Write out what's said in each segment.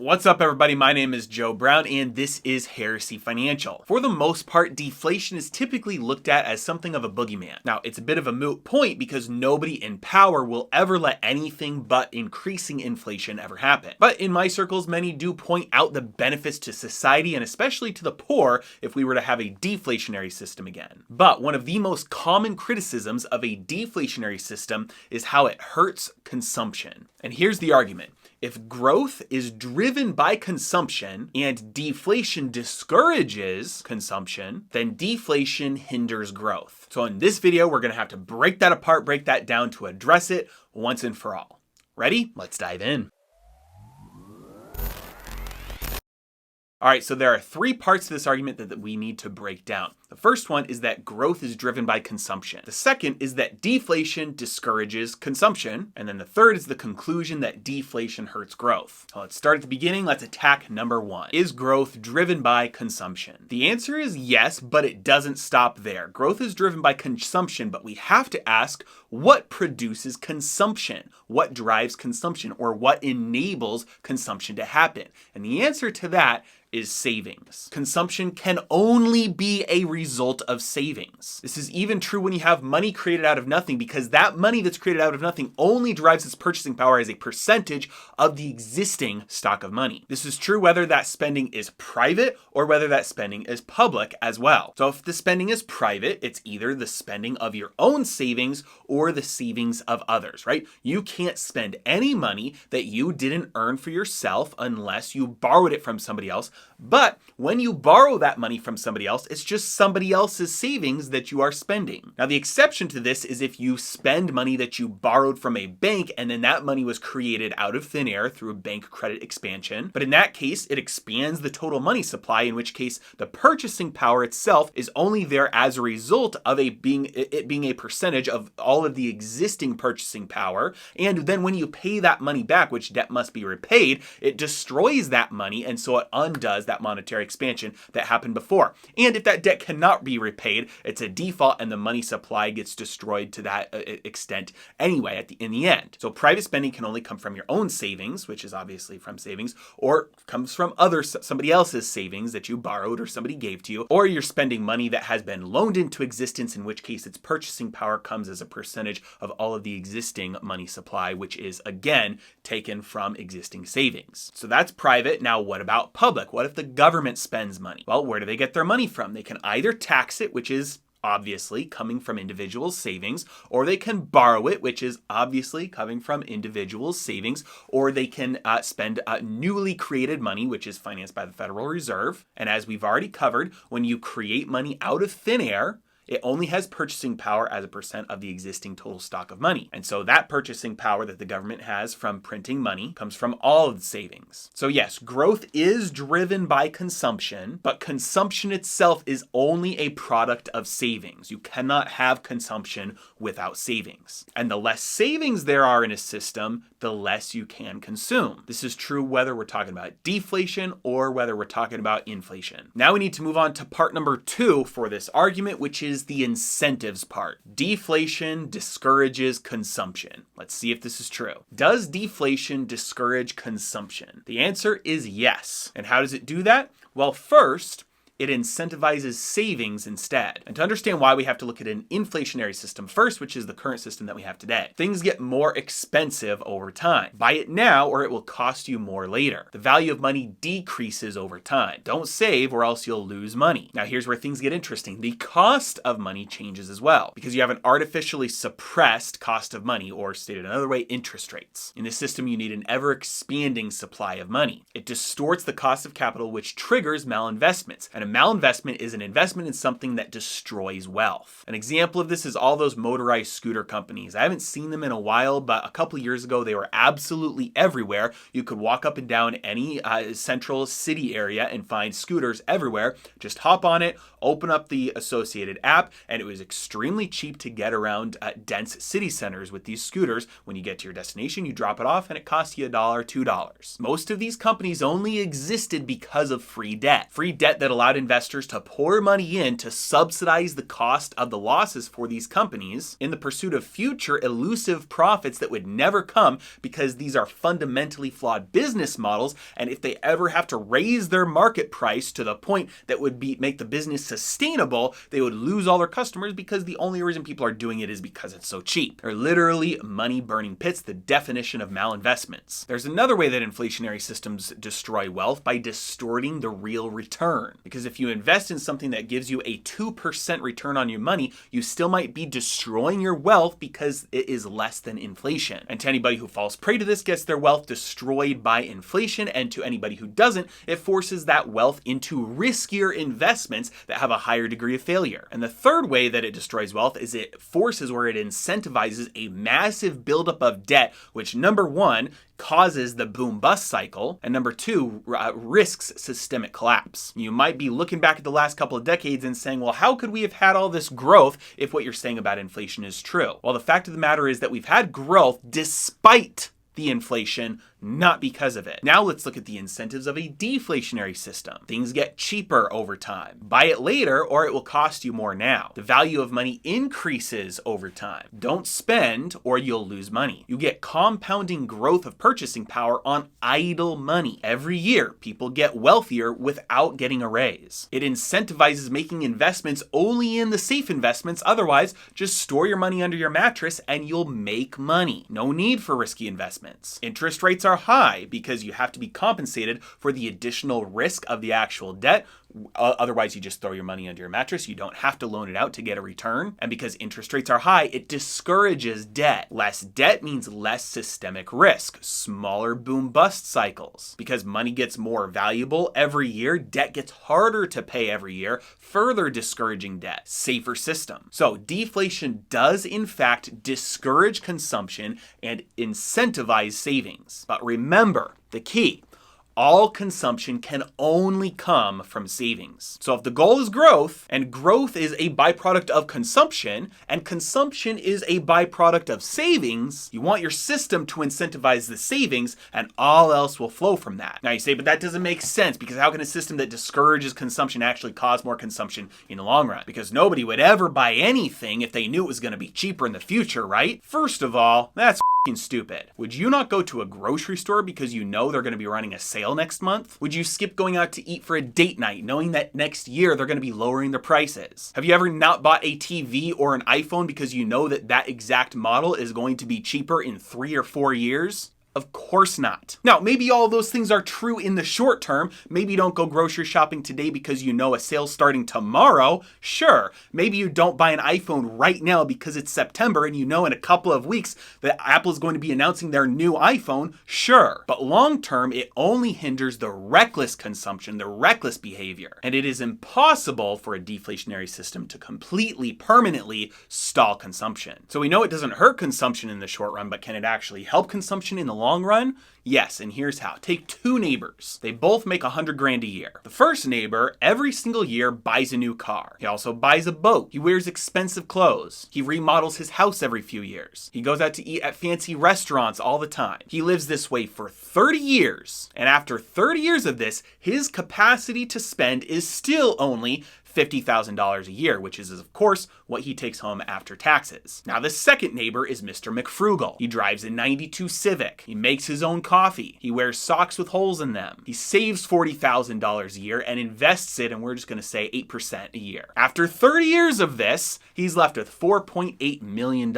What's up, everybody? My name is Joe Brown, and this is Heresy Financial. For the most part, deflation is typically looked at as something of a boogeyman. Now, it's a bit of a moot point because nobody in power will ever let anything but increasing inflation ever happen. But in my circles, many do point out the benefits to society and especially to the poor if we were to have a deflationary system again. But one of the most common criticisms of a deflationary system is how it hurts consumption. And here's the argument. If growth is driven by consumption and deflation discourages consumption, then deflation hinders growth. So in this video, we're going to have to break that apart, break that down to address it once and for all. Ready? Let's dive in. All right, so there are three parts to this argument that we need to break down. The first one is that growth is driven by consumption. The second is that deflation discourages consumption. And then the third is the conclusion that deflation hurts growth. So let's start at the beginning. Let's attack number one. Is growth driven by consumption? The answer is yes, but it doesn't stop there. Growth is driven by consumption, but we have to ask, what produces consumption? What drives consumption, or what enables consumption to happen? And the answer to that is savings. Consumption can only be a result of savings. This is even true when you have money created out of nothing, because that money that's created out of nothing only derives its purchasing power as a percentage of the existing stock of money. This is true whether that spending is private or whether that spending is public as well. So if the spending is private, it's either the spending of your own savings or the savings of others, right? You can't spend any money that you didn't earn for yourself unless you borrowed it from somebody else. But when you borrow that money from somebody else, it's just somebody else's savings that you are spending. Now, the exception to this is if you spend money that you borrowed from a bank and then that money was created out of thin air through a bank credit expansion. But in that case, it expands the total money supply, in which case the purchasing power itself is only there as a result of it being a percentage of all of the existing purchasing power. And then when you pay that money back, which debt must be repaid, it destroys that money, and so it undoes that monetary expansion that happened before. And if that debt cannot be repaid, it's a default and the money supply gets destroyed to that extent anyway in the end. So private spending can only come from your own savings, which is obviously from savings, or comes from somebody else's savings that you borrowed or somebody gave to you, or you're spending money that has been loaned into existence, in which case its purchasing power comes as a percentage of all of the existing money supply, which is again taken from existing savings. So that's private. Now what about public? What if the government spends money? Well, where do they get their money from? They can either tax it, which is obviously coming from individuals' savings, or they can borrow it, which is obviously coming from individuals' savings, or they can spend newly created money, which is financed by the Federal Reserve. And as we've already covered, when you create money out of thin air, it only has purchasing power as a percent of the existing total stock of money. And so that purchasing power that the government has from printing money comes from all of the savings. So yes, growth is driven by consumption, but consumption itself is only a product of savings. You cannot have consumption without savings. And the less savings there are in a system, the less you can consume. This is true whether we're talking about deflation or whether we're talking about inflation. Now we need to move on to part number two for this argument, which is the incentives part. Deflation discourages consumption. Let's see if this is true. Does deflation discourage consumption? The answer is yes. And how does it do that? Well, first, it incentivizes savings instead. And to understand why, we have to look at an inflationary system first, which is the current system that we have today. Things get more expensive over time. Buy it now or it will cost you more later. The value of money decreases over time. Don't save or else you'll lose money. Now here's where things get interesting. The cost of money changes as well, because you have an artificially suppressed cost of money, or stated another way, interest rates. In this system, you need an ever-expanding supply of money. It distorts the cost of capital, which triggers malinvestments. And a malinvestment is an investment in something that destroys wealth. An example of this is all those motorized scooter companies. I haven't seen them in a while, but a couple years ago, they were absolutely everywhere. You could walk up and down any central city area and find scooters everywhere. Just hop on it, open up the associated app, and it was extremely cheap to get around dense city centers with these scooters. When you get to your destination, you drop it off and it costs you $1, $2. Most of these companies only existed because of free debt that allowed investors to pour money in to subsidize the cost of the losses for these companies in the pursuit of future elusive profits that would never come because these are fundamentally flawed business models, and if they ever have to raise their market price to the point that would make the business sustainable, they would lose all their customers because the only reason people are doing it is because it's so cheap. They're literally money-burning pits, the definition of malinvestments. There's another way that inflationary systems destroy wealth, by distorting the real return. Because if you invest in something that gives you a 2% return on your money, you still might be destroying your wealth because it is less than inflation. And to anybody who falls prey to this gets their wealth destroyed by inflation, and to anybody who doesn't, it forces that wealth into riskier investments that have a higher degree of failure. And the third way that it destroys wealth is it forces, or it incentivizes, a massive buildup of debt, which number one, causes the boom-bust cycle, and number two, risks systemic collapse. You might be looking back at the last couple of decades and saying, well, how could we have had all this growth if what you're saying about inflation is true? Well, the fact of the matter is that we've had growth despite the inflation, not because of it. Now let's look at the incentives of a deflationary system. Things get cheaper over time. Buy it later or it will cost you more now. The value of money increases over time. Don't spend or you'll lose money. You get compounding growth of purchasing power on idle money. Every year, people get wealthier without getting a raise. It incentivizes making investments only in the safe investments. Otherwise, just store your money under your mattress and you'll make money. No need for risky investments. Interest rates are high because you have to be compensated for the additional risk of the actual debt. Otherwise, you just throw your money under your mattress. You don't have to loan it out to get a return. And because interest rates are high, it discourages debt. Less debt means less systemic risk, smaller boom-bust cycles. Because money gets more valuable every year, debt gets harder to pay every year, further discouraging debt. Safer system. So deflation does in fact discourage consumption and incentivize savings. But remember, the key: all consumption can only come from savings. So if the goal is growth, and growth is a byproduct of consumption, and consumption is a byproduct of savings, you want your system to incentivize the savings, and all else will flow from that. Now you say, but that doesn't make sense, because how can a system that discourages consumption actually cause more consumption in the long run? Because nobody would ever buy anything if they knew it was going to be cheaper in the future, right? First of all, that's stupid. Would you not go to a grocery store because you know they're going to be running a sale next month? Would you skip going out to eat for a date night knowing that next year they're going to be lowering their prices? Have you ever not bought a TV or an iPhone because you know that that exact model is going to be cheaper in 3 or 4 years? Of course not. Now, maybe all of those things are true in the short term. Maybe you don't go grocery shopping today because you know a sale's starting tomorrow. Sure. Maybe you don't buy an iPhone right now because it's September and you know in a couple of weeks that Apple is going to be announcing their new iPhone. Sure. But long term, it only hinders the reckless consumption, the reckless behavior. And it is impossible for a deflationary system to completely, permanently stall consumption. So we know it doesn't hurt consumption in the short run, but can it actually help consumption in the long run? Yes, and here's how. Take two neighbors. They both make $100,000 a year. The first neighbor, every single year, buys a new car. He also buys a boat. He wears expensive clothes. He remodels his house every few years. He goes out to eat at fancy restaurants all the time. He lives this way for 30 years. And after 30 years of this, his capacity to spend is still only $50,000 a year, which is, of course, what he takes home after taxes. Now, the second neighbor is Mr. McFrugal. He drives a 92 Civic. He makes his own coffee. He wears socks with holes in them. He saves $40,000 a year and invests it, and we're just going to say 8% a year. After 30 years of this, he's left with $4.8 million.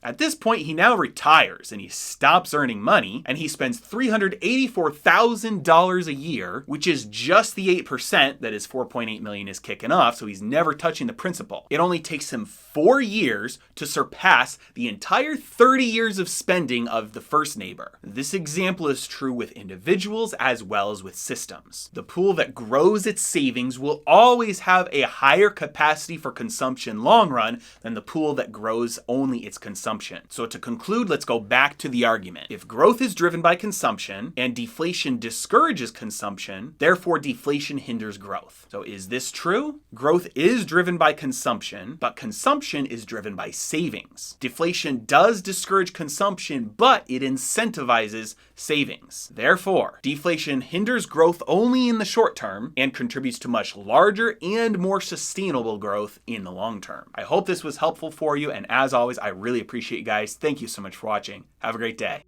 At this point, he now retires and he stops earning money, and he spends $384,000 a year, which is just the 8% that his $4.8 million is kicking off, so he's never touching the principal. It only takes him 4 years to surpass the entire 30 years of spending of the first neighbor. This example is true with individuals as well as with systems. The pool that grows its savings will always have a higher capacity for consumption long run than the pool that grows only its consumption. So to conclude, let's go back to the argument. If growth is driven by consumption and deflation discourages consumption, therefore deflation hinders growth. So is this true? Growth is driven by consumption, but but consumption is driven by savings. Deflation does discourage consumption, but it incentivizes savings. Therefore, deflation hinders growth only in the short term and contributes to much larger and more sustainable growth in the long term. I hope this was helpful for you, and as always, I really appreciate you guys. Thank you so much for watching. Have a great day.